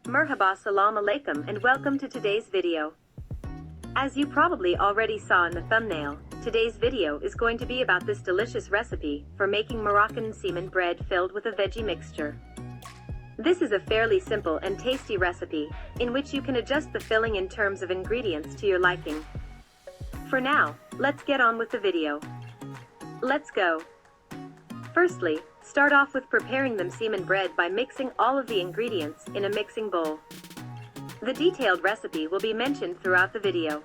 Merhaba, salam alaikum, and welcome to today's video. As you probably already saw in the thumbnail, today's video is going to be about this delicious recipe for making Moroccan Msemen bread filled with a veggie mixture. This is a fairly simple and tasty recipe, in which you can adjust the filling in terms of ingredients to your liking. For now, let's get on with the video. Let's go. Firstly, start off with preparing the msemen bread by mixing all of the ingredients in a mixing bowl. The detailed recipe will be mentioned throughout the video.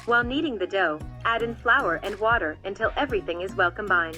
While kneading the dough, add in flour and water until everything is well combined.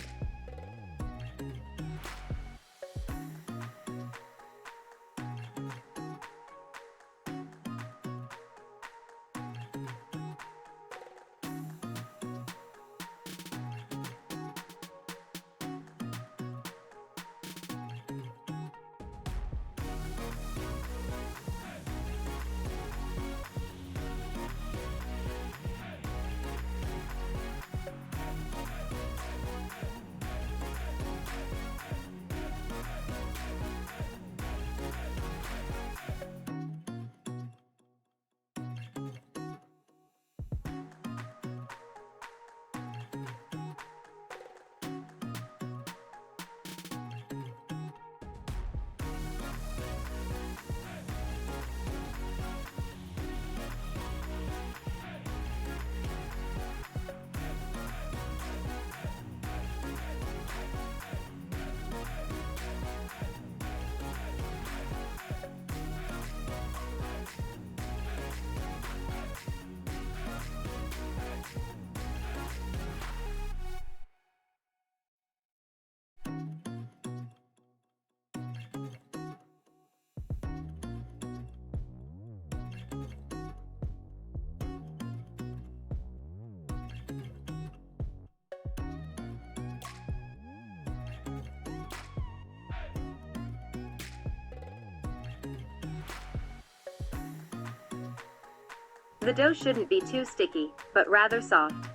The dough shouldn't be too sticky, but rather soft.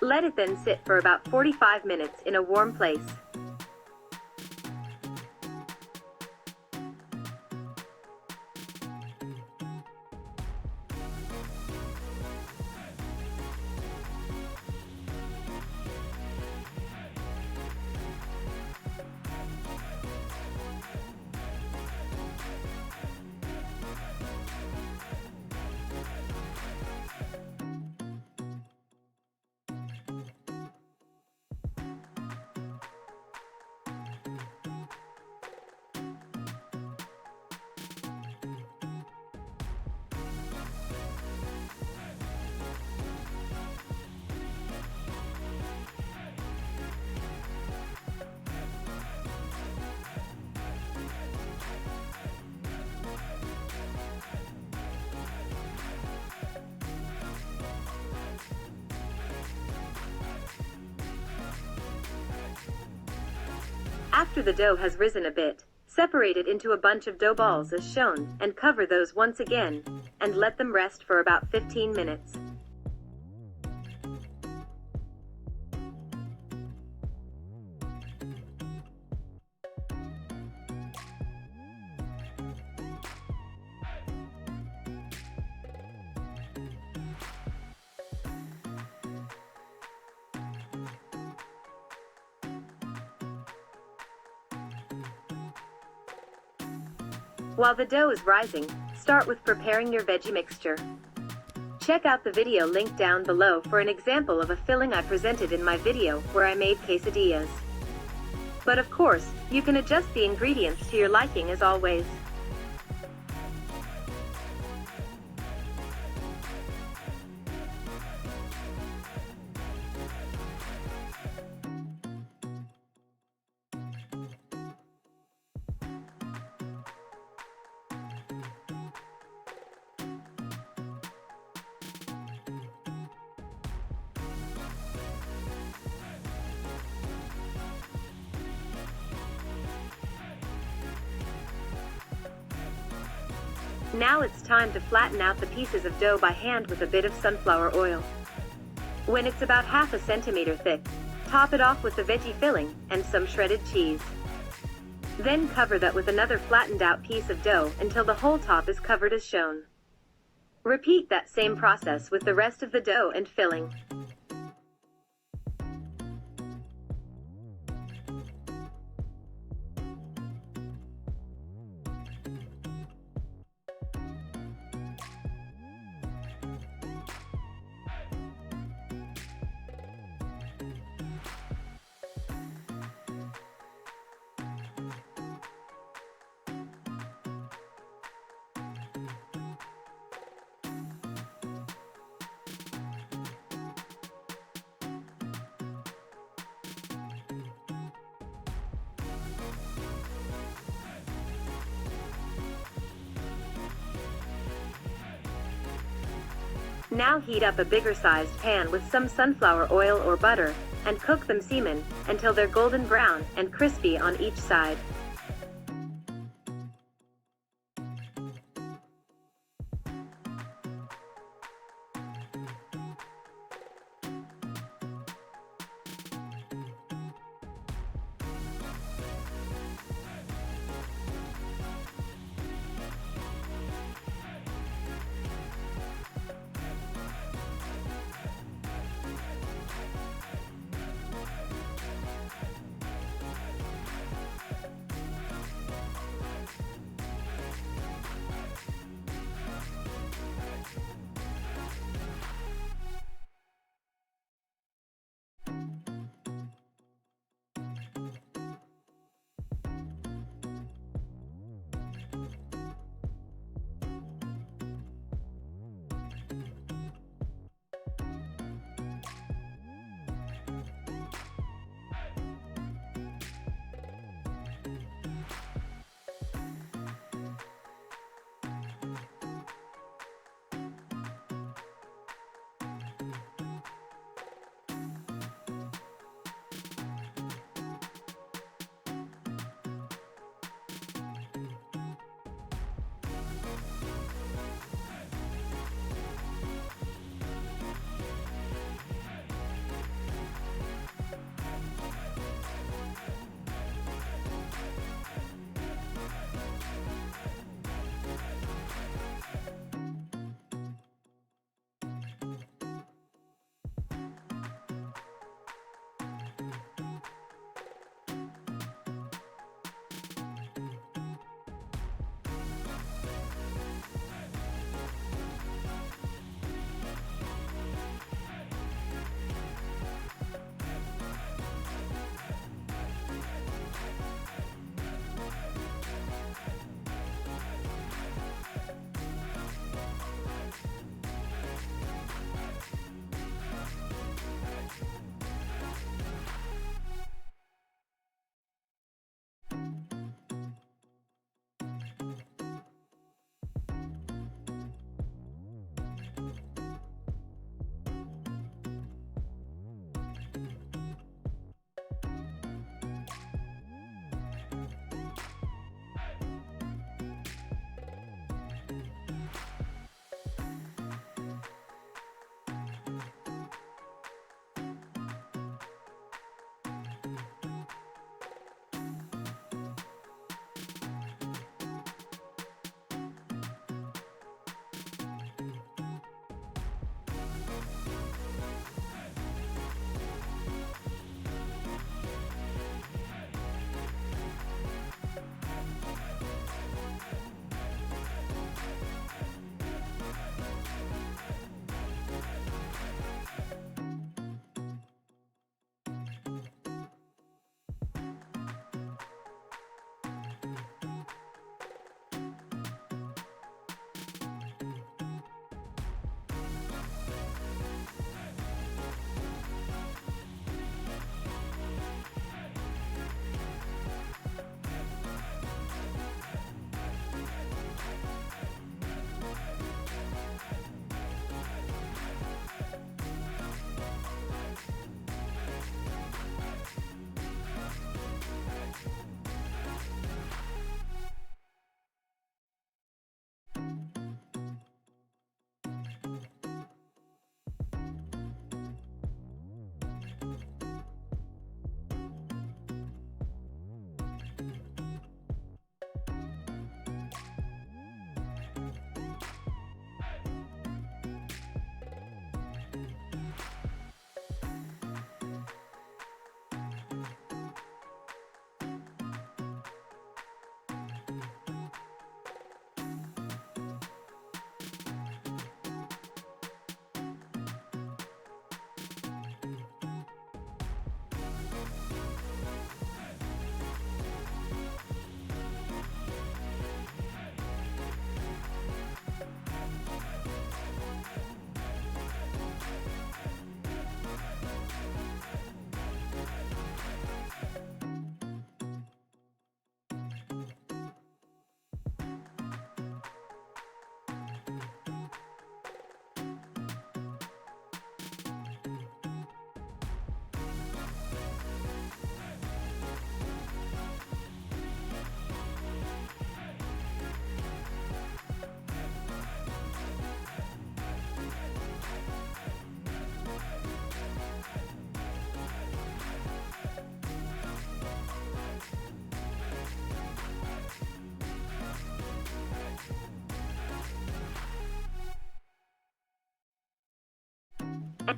Let it then sit for about 45 minutes in a warm place. After the dough has risen a bit, separate it into a bunch of dough balls as shown, and cover those once again, and let them rest for about 15 minutes. While the dough is rising, start with preparing your veggie mixture. Check out the video link down below for an example of a filling I presented in my video where I made quesadillas. But of course, you can adjust the ingredients to your liking as always. Now it's time to flatten out the pieces of dough by hand with a bit of sunflower oil. When it's about half a centimeter thick, top it off with the veggie filling and some shredded cheese. Then cover that with another flattened out piece of dough until the whole top is covered as shown. Repeat that same process with the rest of the dough and filling. Now heat up a bigger sized pan with some sunflower oil or butter, and cook the msemen until they're golden brown and crispy on each side.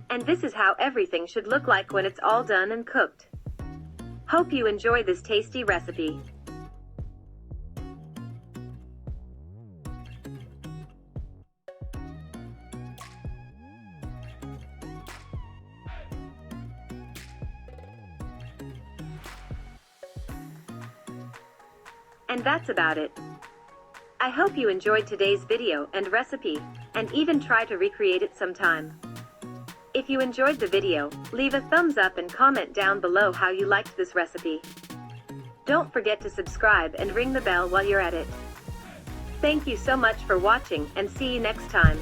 And this is how everything should look like when it's all done and cooked. Hope you enjoy this tasty recipe. And that's about it. I hope you enjoyed today's video and recipe, and even try to recreate it sometime. If you enjoyed the video, leave a thumbs up and comment down below how you liked this recipe. Don't forget to subscribe and ring the bell while you're at it. Thank you so much for watching, and see you next time.